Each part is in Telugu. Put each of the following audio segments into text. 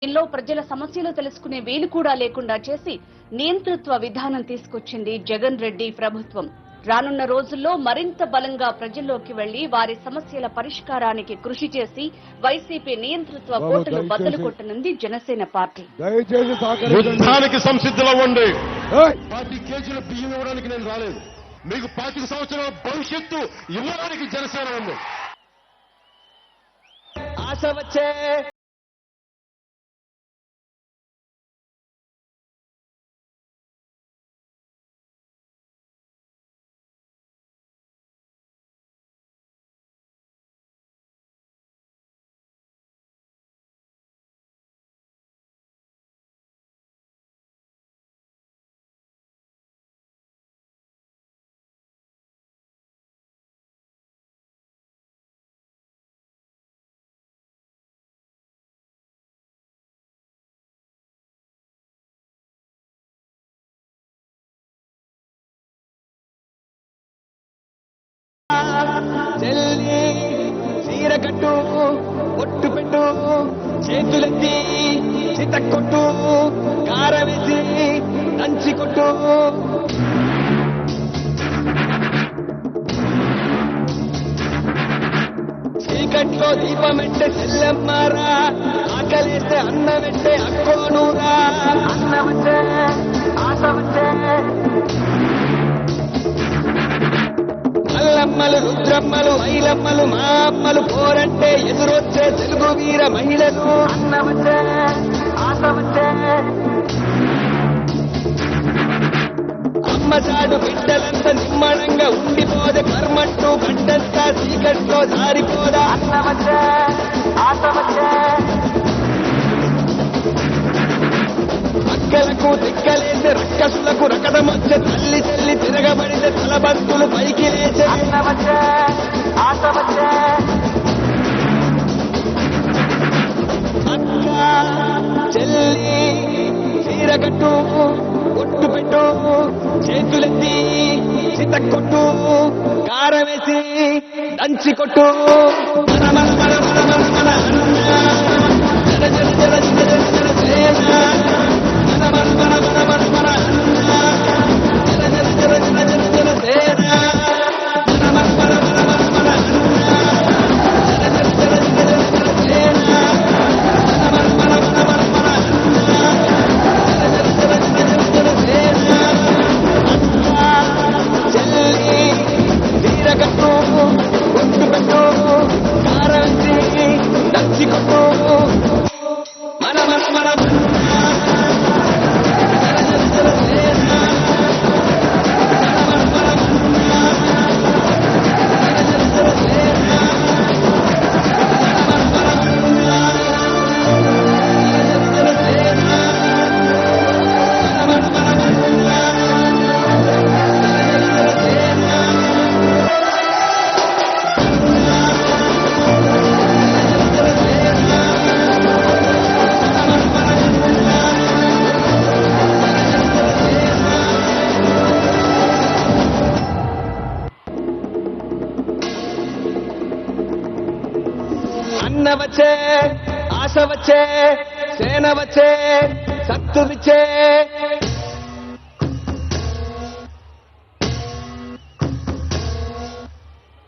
లో ప్రజల సమస్యలు తెలుసుకునే వీలు కూడా లేకుండా చేసి నియంతృత్వ విధానం తీసుకొచ్చింది జగన్ రెడ్డి ప్రభుత్వం. రానున్న రోజుల్లో మరింత బలంగా ప్రజల్లోకి వెళ్లి వారి సమస్యల పరిష్కారానికి కృషి చేసి వైసీపీ నియంతృత్వ కోటలు బద్దలు కొట్టనుంది జనసేన పార్టీ. యుద్ధానికి సంసిద్ధులవ్వండి. 10 కేజీల బియ్యం ఇవ్వడానికి నేను రాలేదు. మీకు 25 సంవత్సరాల భవిష్యత్తు ఇవ్వడానికి జనసేన ఉంది. ఆశ వచ్చే చెల్లి చీర కట్టు ఒట్టు పెట్టు చేతులెత్తి చితక్కొట్టు కారవేసి దంచి కొట్టు చీకట్లో దీపమెంటే చెల్లెమ్మారా ఆకలేస్తే అన్నమెంటే అక్కోనూరా అన్నమంటే ఆశ వచ్చే అల్లమ్మలు రుద్రమ్మలు ఐలమ్మలు మా అమ్మలు పోరంటే ఎదురొచ్చే తెలుగు వీర మహిళలు అన్నవచ్చే ఆశ వచ్చే అమ్మచాడు బిడ్డలంతా నిమ్మడంగా ఉండిపోదే కర్మంటూ గడ్డంతా చీకట్లో జారిపోదా అన్నవచ్చే ఆశ వచ్చే అక్కలకు దిక్కలేసే రక్కసులకు రకదమొచ్చే తల్లి చెల్లి తిరగబడితే తలబంతులు పైకి లేచే అన్నవచ్చే ఆశ వచ్చే అక్క చెల్లి చీరగట్టు ఒట్టు పెట్టు చేతులెత్తి చితక్కొట్టు కారవేసి దంచి కొట్టు మన మన మన మన మన మన అన్న జర జర జర జర జర జర అన్న వచ్చే ఆశ వచ్చే సేన వచ్చే సత్తు విచ్చే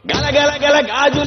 గల గల గల గాజులు